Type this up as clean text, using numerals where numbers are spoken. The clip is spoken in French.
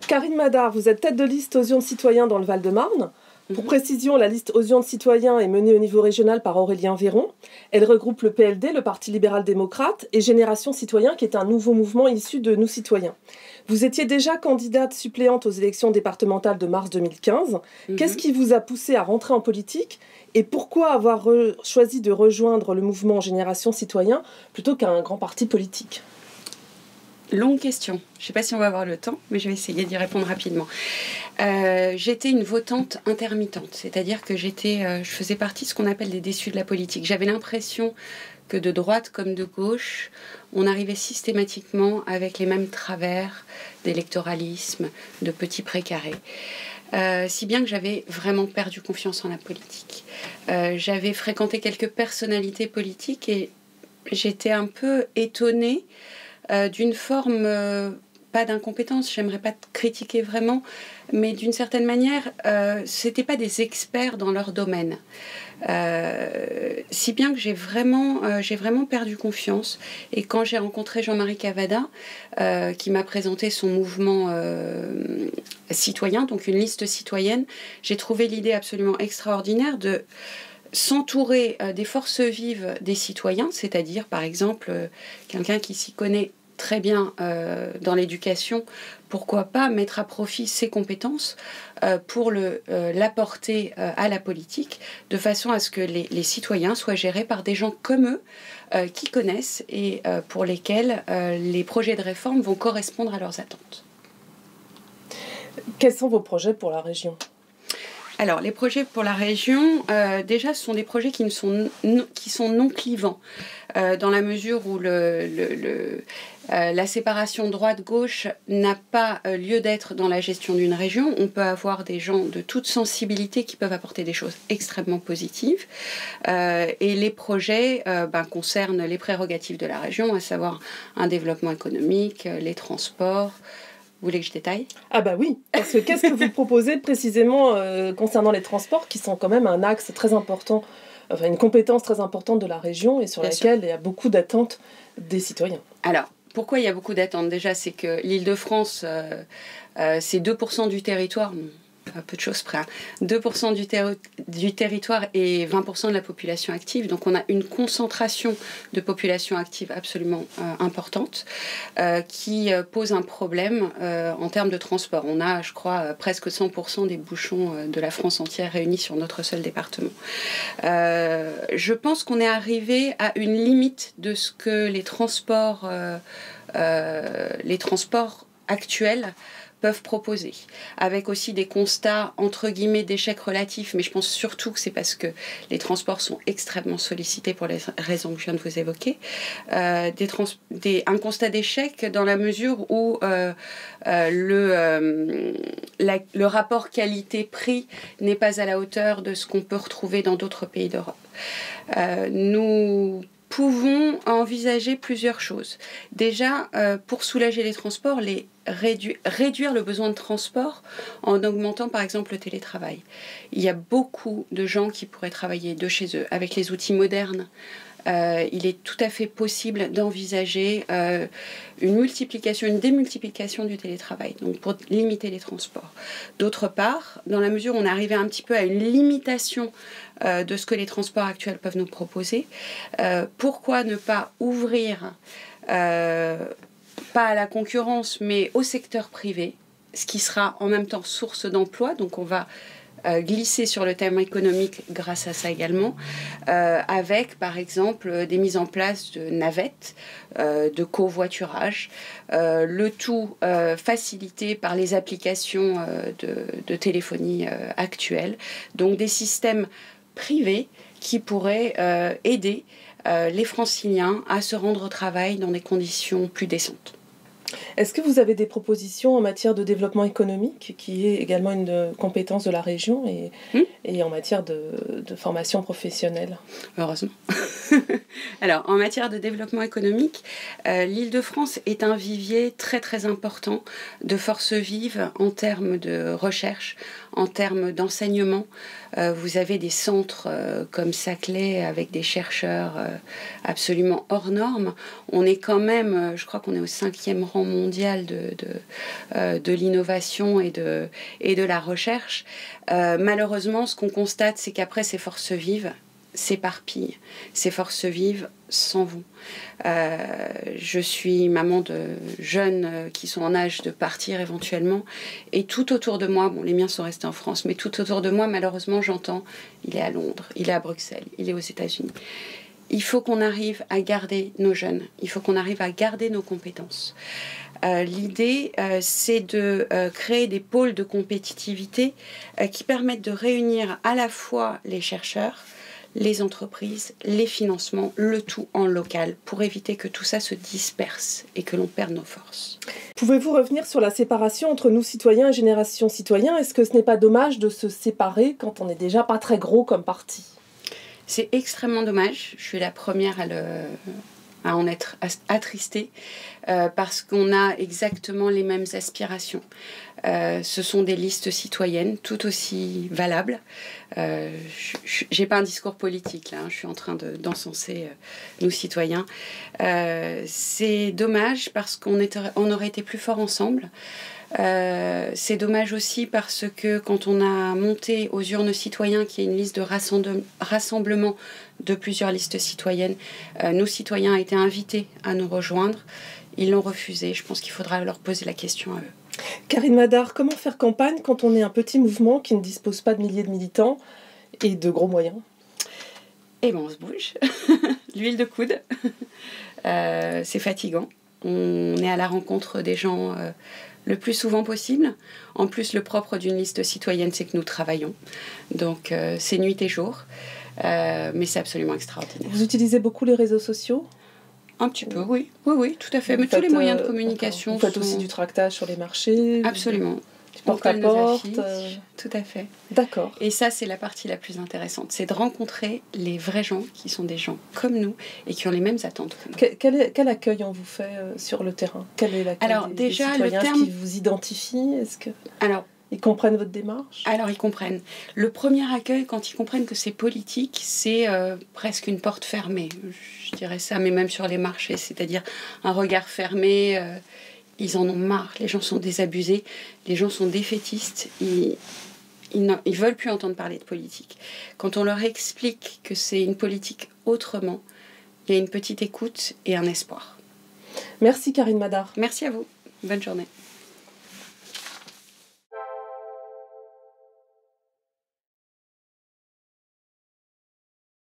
Karine Madar, vous êtes tête de liste aux urnes citoyens dans le Val-de-Marne. Pour précision, la liste aux urnes citoyens est menée au niveau régional par Aurélien Véron. Elle regroupe le PLD, le Parti libéral-démocrate, et Génération Citoyen, qui est un nouveau mouvement issu de Nous Citoyens. Vous étiez déjà candidate suppléante aux élections départementales de mars 2015. Qu'est-ce qui vous a poussé à rentrer en politique et pourquoi avoir choisi de rejoindre le mouvement Génération Citoyen plutôt qu'un grand parti politique ? Longue question. Je ne sais pas si on va avoir le temps, mais je vais essayer d'y répondre rapidement. J'étais une votante intermittente, c'est-à-dire que je faisais partie de ce qu'on appelle des déçus de la politique. J'avais l'impression que de droite comme de gauche, on arrivait systématiquement avec les mêmes travers d'électoralisme, de petits précarés. Si bien que j'avais vraiment perdu confiance en la politique. J'avais fréquenté quelques personnalités politiques et j'étais un peu étonnée d'une forme, pas d'incompétence, j'aimerais pas critiquer vraiment, mais d'une certaine manière, c'était pas des experts dans leur domaine. Si bien que j'ai vraiment perdu confiance. Et quand j'ai rencontré Jean-Marie Cavada, qui m'a présenté son mouvement citoyen, donc une liste citoyenne, j'ai trouvé l'idée absolument extraordinaire de s'entourer des forces vives des citoyens, c'est-à-dire par exemple quelqu'un qui s'y connaît très bien dans l'éducation, pourquoi pas mettre à profit ses compétences pour l'apporter à la politique, de façon à ce que les citoyens soient gérés par des gens comme eux, qui connaissent et pour lesquels les projets de réforme vont correspondre à leurs attentes. Quels sont vos projets pour la région ? Alors, les projets pour la région, déjà, ce sont des projets qui sont non clivants, dans la mesure où la séparation droite-gauche n'a pas lieu d'être dans la gestion d'une région. On peut avoir des gens de toute sensibilité qui peuvent apporter des choses extrêmement positives. Et les projets concernent les prérogatives de la région, à savoir un développement économique, les transports. Vous voulez que je détaille ? Ah bah oui, parce que qu'est-ce que vous proposez précisément concernant les transports, qui sont quand même un axe très important, enfin une compétence très importante de la région et sur laquelle il y a beaucoup d'attentes des citoyens. Alors, pourquoi il y a beaucoup d'attentes ? Déjà, c'est que l'Île-de-France, c'est 2% du territoire, à peu de choses près, 2% du territoire et 20% de la population active. Donc on a une concentration de population active absolument importante qui pose un problème en termes de transport. On a, je crois, presque 100% des bouchons de la France entière réunis sur notre seul département. Je pense qu'on est arrivé à une limite de ce que les transports actuels peuvent proposer, avec aussi des constats entre guillemets d'échec relatifs, mais je pense surtout que c'est parce que les transports sont extrêmement sollicités pour les raisons que je viens de vous évoquer. Un constat d'échec dans la mesure où le rapport qualité-prix n'est pas à la hauteur de ce qu'on peut retrouver dans d'autres pays d'Europe. Nous pouvons envisager plusieurs choses. Déjà, pour soulager les transports, réduire le besoin de transport en augmentant par exemple le télétravail. Il y a beaucoup de gens qui pourraient travailler de chez eux avec les outils modernes. Il est tout à fait possible d'envisager une démultiplication du télétravail, donc pour limiter les transports. D'autre part, dans la mesure où on est arrivé un petit peu à une limitation de ce que les transports actuels peuvent nous proposer, pourquoi ne pas ouvrir pas à la concurrence, mais au secteur privé, ce qui sera en même temps source d'emploi. Donc on va glisser sur le thème économique grâce à ça également, avec par exemple des mises en place de navettes, de covoiturage, le tout facilité par les applications de téléphonie actuelles. Donc des systèmes privés qui pourraient aider les Franciliens à se rendre au travail dans des conditions plus décentes. Est-ce que vous avez des propositions en matière de développement économique, qui est également une compétence de la région, et en matière de formation professionnelle ? Heureusement. Alors, en matière de développement économique, l'Île-de-France est un vivier très très important de forces vives en termes de recherche, en termes d'enseignement. Vous avez des centres comme Saclay avec des chercheurs absolument hors normes. On est quand même, je crois qu'on est au 5e rang mondial mondial de l'innovation et de la recherche. Malheureusement, ce qu'on constate, c'est qu'après, ces forces vives s'éparpillent. Ces forces vives s'en vont. Je suis maman de jeunes qui sont en âge de partir éventuellement, et tout autour de moi, bon, les miens sont restés en France, mais tout autour de moi, malheureusement, j'entends, il est à Londres, il est à Bruxelles, il est aux États-Unis. Il faut qu'on arrive à garder nos jeunes, il faut qu'on arrive à garder nos compétences. L'idée, c'est de créer des pôles de compétitivité qui permettent de réunir à la fois les chercheurs, les entreprises, les financements, le tout en local, pour éviter que tout ça se disperse et que l'on perde nos forces. Pouvez-vous revenir sur la séparation entre nous citoyens et Génération Citoyen? Est-ce que ce n'est pas dommage de se séparer quand on n'est déjà pas très gros comme parti? C'est extrêmement dommage. Je suis la première à en être attristée parce qu'on a exactement les mêmes aspirations. Ce sont des listes citoyennes tout aussi valables. J'ai pas un discours politique là, hein, je suis en train d'encenser nous citoyens. C'est dommage parce qu'on aurait été plus forts ensemble. C'est dommage aussi parce que quand on a monté aux urnes citoyens, qui est une liste de rassemblement de plusieurs listes citoyennes, nos citoyens ont été invités à nous rejoindre. Ils l'ont refusé. Je pense qu'il faudra leur poser la question à eux. Karine Madar, comment faire campagne quand on est un petit mouvement qui ne dispose pas de milliers de militants et de gros moyens? Eh bien, on se bouge. L'huile de coude. C'est fatigant. On est à la rencontre des gens le plus souvent possible. En plus, le propre d'une liste citoyenne, c'est que nous travaillons. Donc, c'est nuit et jour. Mais c'est absolument extraordinaire. Vous utilisez beaucoup les réseaux sociaux? Un petit peu, oui. Oui, tout à fait. Mais tous les moyens de communication. Vous faites aussi du tractage sur les marchés? Absolument. Du porte-à-porte? Tout à fait. D'accord. Et ça, c'est la partie la plus intéressante. C'est de rencontrer les vrais gens qui sont des gens comme nous et qui ont les mêmes attentes que nous. Quel accueil on vous fait sur le terrain? Quel est l'accueil des citoyens? Est-ce qu'ils vous identifient? Ils comprennent votre démarche? Alors, ils comprennent. Le premier accueil, quand ils comprennent que c'est politique, c'est presque une porte fermée. Je dirais ça, mais même sur les marchés, c'est-à-dire un regard fermé. Ils en ont marre. Les gens sont désabusés. Les gens sont défaitistes. Ils veulent plus entendre parler de politique. Quand on leur explique que c'est une politique autrement, il y a une petite écoute et un espoir. Merci Karine Madar. Merci à vous. Bonne journée.